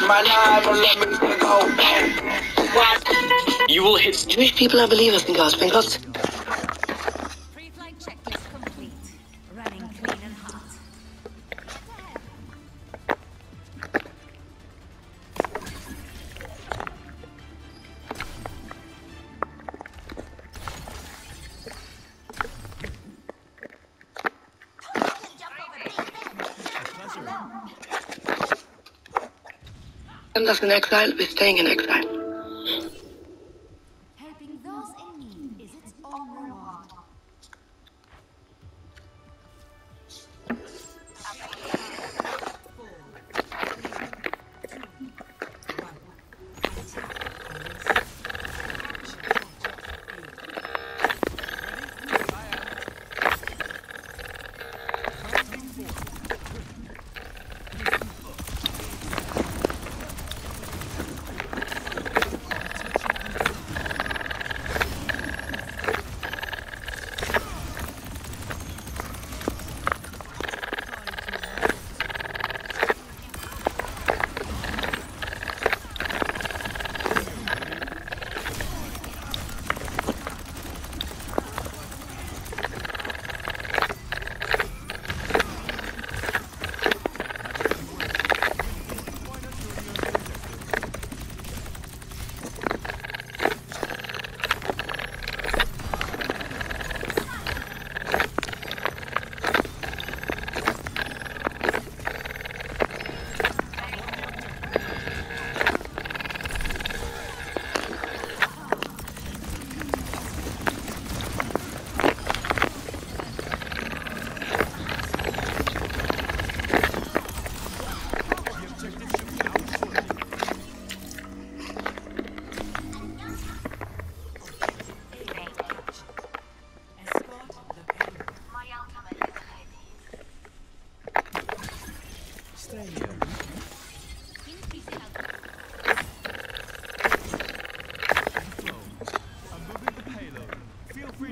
my life will let me go. What? You will hit. Do you wish people don't believe us in God's sprinkles? Pre-flight checklist complete. Running clean and hot. Send us in exile, we're staying in exile. Helping those in need is its own reward.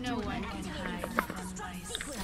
No one can hide from my sight.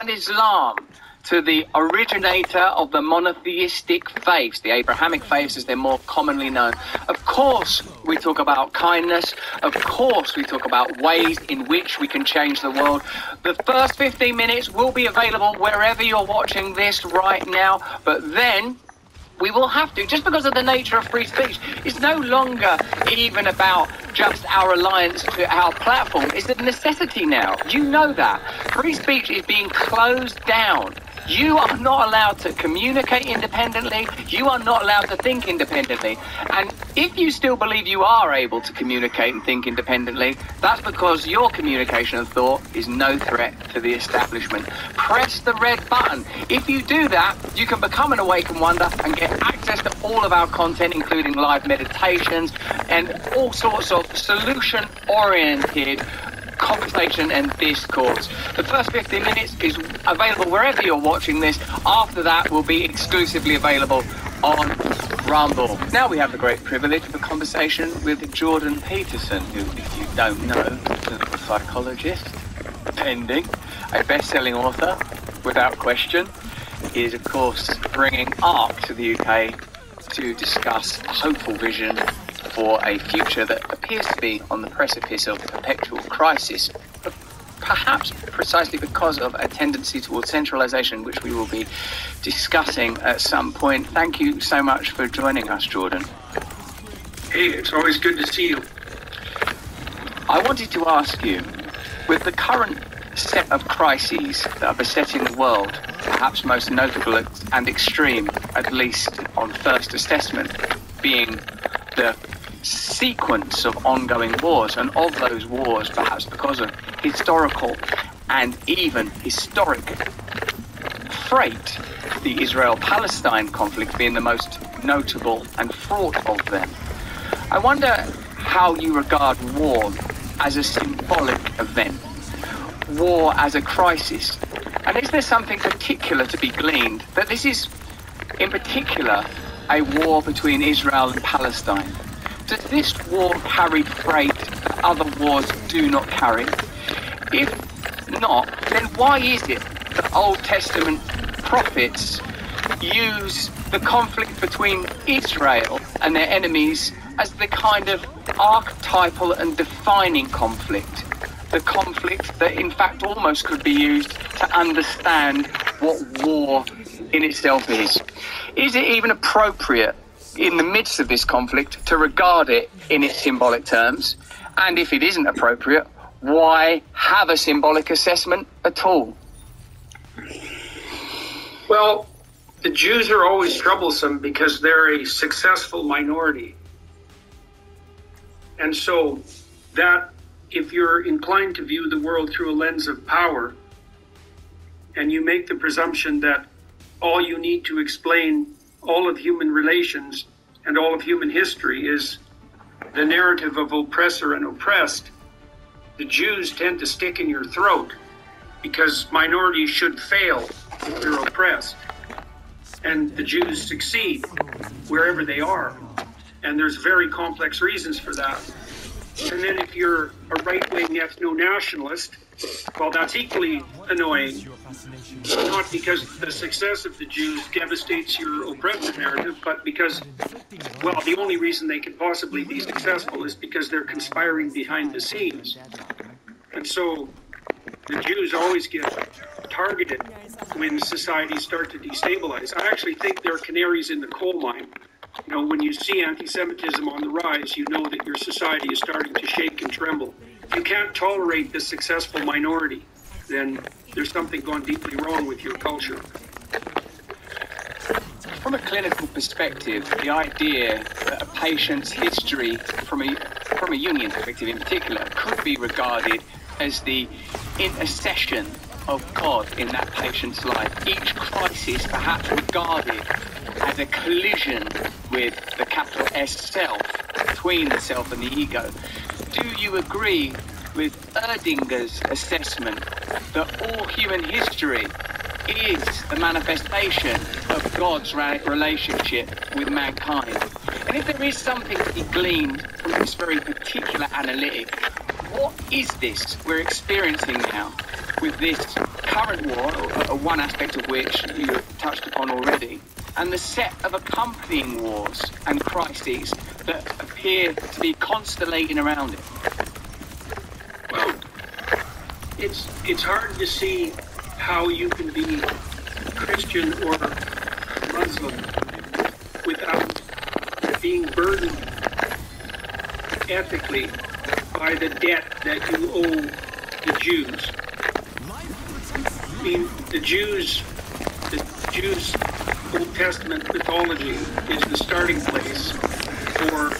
And Islam, to the originator of the monotheistic faiths, the Abrahamic faiths as they're more commonly known. Of course, we talk about kindness. Of course, we talk about ways in which we can change the world. The first 15 minutes will be available wherever you're watching this right now, but then we will have to, just because of the nature of free speech. It's no longer even about just our alliance to our platform. It's a necessity now. You know that. Free speech is being closed down. You are not allowed to communicate independently. You are not allowed to think independently. And if you still believe you are able to communicate and think independently, that's because your communication and thought is no threat to the establishment. Press the red button. If you do that, you can become an Awaken Wonder and get access to all of our content, including live meditations and all sorts of solution-oriented conversation and discourse. The first 15 minutes is available wherever you're watching this. After that will be exclusively available on Rumble. Now we have the great privilege of a conversation with Jordan Peterson, who, if you don't know, is a clinical psychologist, pending, a best-selling author, without question. He is, of course, bringing ARC to the UK to discuss a hopeful vision for a future that appears to be on the precipice of perpetual crisis, but perhaps precisely because of a tendency towards centralization, which we will be discussing at some point. Thank you so much for joining us, Jordan. Hey, it's always good to see you. I wanted to ask you, with the current set of crises that are besetting the world, perhaps most notable and extreme, at least on first assessment, being the sequence of ongoing wars, and of those wars, perhaps because of historical and even historic freight, the Israel-Palestine conflict being the most notable and fraught of them. I wonder how you regard war as a symbolic event, war as a crisis, and is there something particular to be gleaned that this is, in particular, a war between Israel and Palestine? Does this war carry freight that other wars do not carry? If not, then why is it that Old Testament prophets use the conflict between Israel and their enemies as the kind of archetypal and defining conflict? The conflict that in fact almost could be used to understand what war in itself is. Is it even appropriate in the midst of this conflict to regard it in its symbolic terms? And if it isn't appropriate, why have a symbolic assessment at all? Well, the Jews are always troublesome because they're a successful minority. And so that, if you're inclined to view the world through a lens of power, and you make the presumption that all you need to explain all of human relations and all of human history is the narrative of oppressor and oppressed, the Jews tend to stick in your throat because minorities should fail if they're oppressed. And the Jews succeed wherever they are. And there's very complex reasons for that. And then if you're a right-wing ethno-nationalist, well, that's equally annoying. Not because the success of the Jews devastates your oppressive narrative, but because, well, the only reason they can possibly be successful is because they're conspiring behind the scenes. And so the Jews always get targeted when societies start to destabilize. I actually think they're canaries in the coal mine. You know, when you see anti-Semitism on the rise, you know that your society is starting to shake and tremble. If you can't tolerate the successful minority, then there's something gone deeply wrong with your culture. From a clinical perspective, the idea that a patient's history, from a Jungian perspective in particular, could be regarded as the intercession of God in that patient's life. Each crisis perhaps regarded as a collision with the capital S self, between the self and the ego. Do you agree with Erdinger's assessment that all human history is the manifestation of God's relationship with mankind? And if there is something to be gleaned from this very particular analytic, what is this we're experiencing now with this current war, one aspect of which you have touched upon already, and the set of accompanying wars and crises that appear to be constellating around it? Well, it's hard to see how you can be Christian or Muslim without being burdened ethically by the debt that you owe the Jews. I mean, the Jews' Old Testament mythology is the starting place for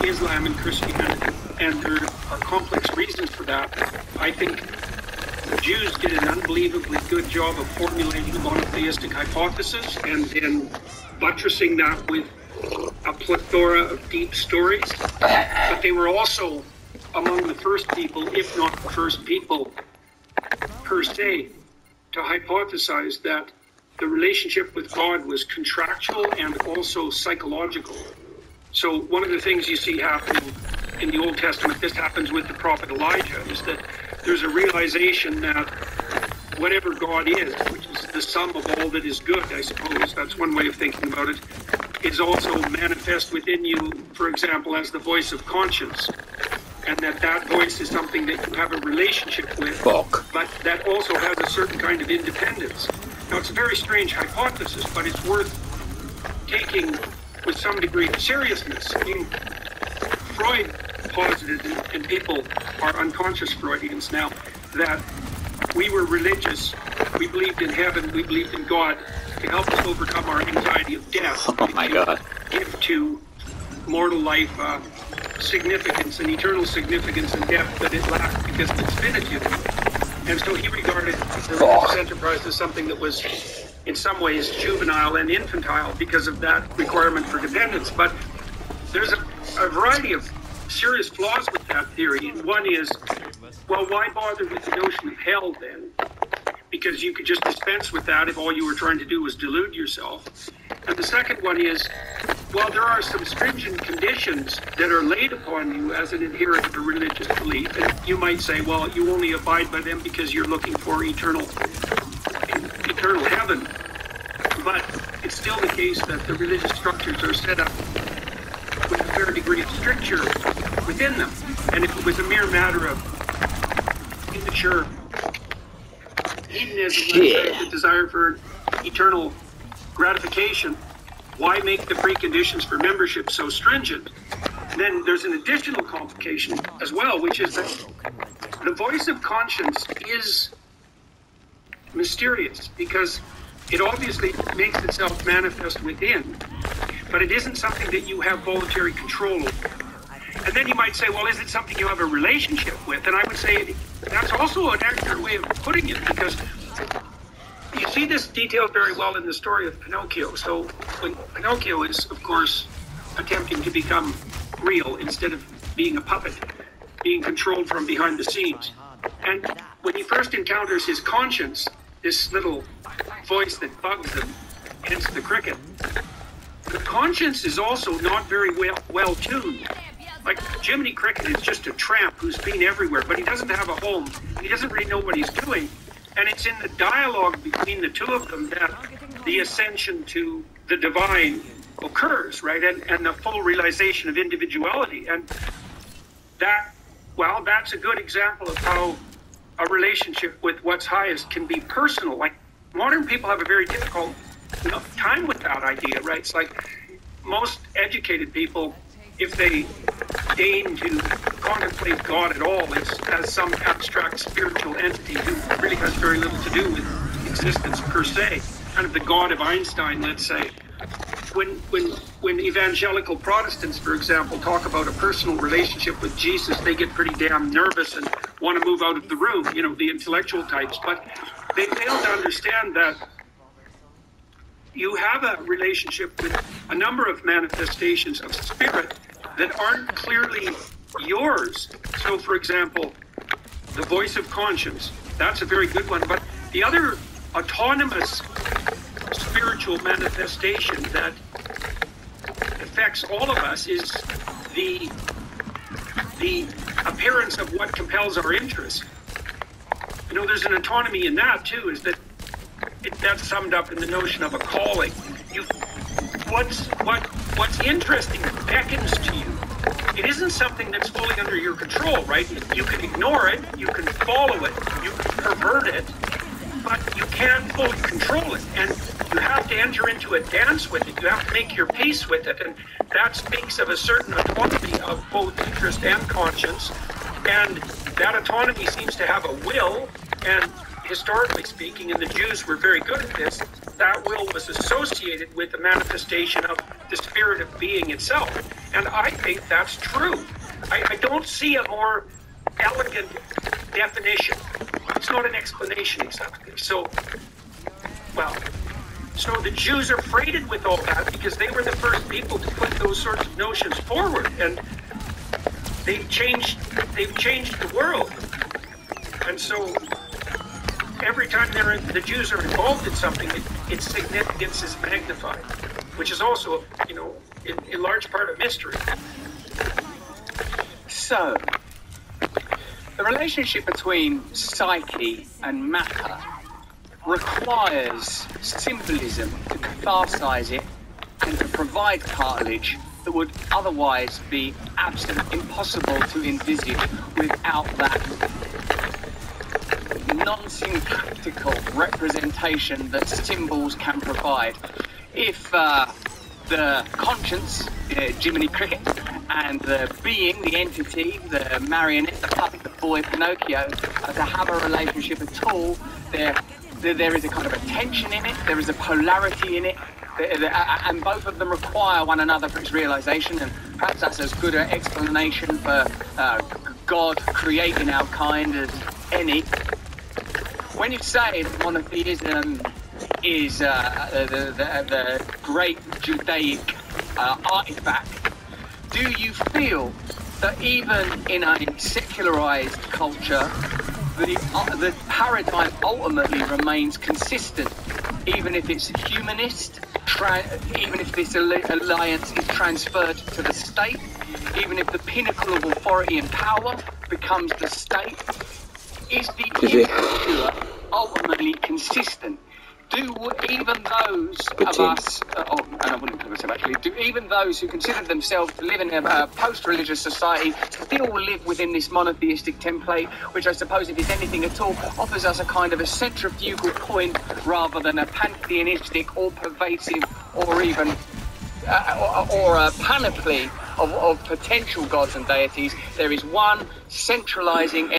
Islam and Christianity, and there are complex reasons for that. I think the Jews did an unbelievably good job of formulating a monotheistic hypothesis and then buttressing that with a plethora of deep stories. But they were also among the first people, if not the first people per se, to hypothesize that the relationship with God was contractual and also psychological. So one of the things you see happening in the Old Testament, this happens with the prophet Elijah, is that there's a realization that whatever God is, which is the sum of all that is good, I suppose, that's one way of thinking about it, is also manifest within you, for example, as the voice of conscience. And that voice is something that you have a relationship with, but that also has a certain kind of independence. Now, it's a very strange hypothesis, but it's worth taking with some degree of seriousness. I mean, Freud posited, and people are unconscious Freudians now, that we were religious, we believed in heaven, we believed in God to help us overcome our anxiety of death. Oh my God. Give to mortal life significance and eternal significance and depth that it lacked because of its finitude. And so he regarded the religious enterprise as something that was in some ways juvenile and infantile because of that requirement for dependence. But there's a variety of serious flaws with that theory. And one is, well, why bother with the notion of hell then? Because you could just dispense with that if all you were trying to do was delude yourself. And the second one is, well, there are some stringent conditions that are laid upon you as an adherent of a religious belief. And you might say, well, you only abide by them because you're looking for eternal heaven. But it's still the case that the religious structures are set up with a fair degree of stricture within them. And if it was a mere matter of immature hedonism, let's say, the desire for eternal gratification, why make the preconditions for membership so stringent? Then there's an additional complication as well, which is that the voice of conscience is mysterious because it obviously makes itself manifest within, but it isn't something that you have voluntary control over. And then you might say, well, is it something you have a relationship with? And I would say that's also an accurate way of putting it, because you see this detailed very well in the story of Pinocchio. So when Pinocchio is, of course, attempting to become real instead of being a puppet, being controlled from behind the scenes. And when he first encounters his conscience, this little voice that bugs him, hence the cricket, the conscience is also not very well tuned. Like Jiminy Cricket is just a tramp who's been everywhere, but he doesn't have a home. He doesn't really know what he's doing. And it's in the dialogue between the two of them that the ascension to the divine occurs, right? And the full realization of individuality. And that, well, that's a good example of how a relationship with what's highest can be personal. Like modern people have a very difficult time with that idea, right? It's like most educated people, if they deign to contemplate God at all, it's as some abstract spiritual entity who really has very little to do with existence per se, kind of the God of Einstein, let's say. When evangelical Protestants, for example, talk about a personal relationship with Jesus, they get pretty damn nervous and want to move out of the room, you know, the intellectual types. But they fail to understand that you have a relationship with a number of manifestations of spirit that aren't clearly yours. So, for example, the voice of conscience, that's a very good one. But the other autonomous spiritual manifestation that affects all of us is the appearance of what compels our interest. You know, there's an autonomy in that too, is that that's summed up in the notion of a calling. What what's interesting beckons to you. It isn't something that's fully under your control, right? You can ignore it, you can follow it, you can pervert it, but you can't fully control it. And you have to enter into a dance with it. You have to make your peace with it. And that speaks of a certain autonomy of both interest and conscience. And that autonomy seems to have a will. And historically speaking, and the Jews were very good at this, that will was associated with the manifestation of the spirit of being itself. And I think that's true. I don't see a more elegant definition. It's not an explanation exactly. So the Jews are freighted with all that because they were the first people to put those sorts of notions forward, and they've changed the world. And so every time the Jews are involved in something, its significance is magnified, which is also, in large part a mystery. So, the relationship between psyche and matter requires symbolism to catharsize it and to provide cartilage that would otherwise be absolutely impossible to envisage without that non-syntactical representation that symbols can provide. If the conscience, Jiminy Cricket, and the being, the entity, the marionette, the puppet, the boy, Pinocchio, to have a relationship at all, there is a kind of a tension in it, there is a polarity in it, and both of them require one another for its realization, and perhaps that's as good an explanation for God creating our kind as any. When you say that monotheism is the great Judaic artifact, do you feel that even in a secularized culture, the paradigm ultimately remains consistent, even if it's humanist, even if this alliance is transferred to the state, even if the pinnacle of authority and power becomes the state? Is the individual ultimately consistent? Do even those of us, and I wouldn't put myself actually, do even those who consider themselves to live in a post-religious society still live within this monotheistic template, which I suppose, if it's anything at all, offers us a kind of a centrifugal point rather than a pantheistic, all-pervasive, or even or a panoply of potential gods and deities? There is one centralizing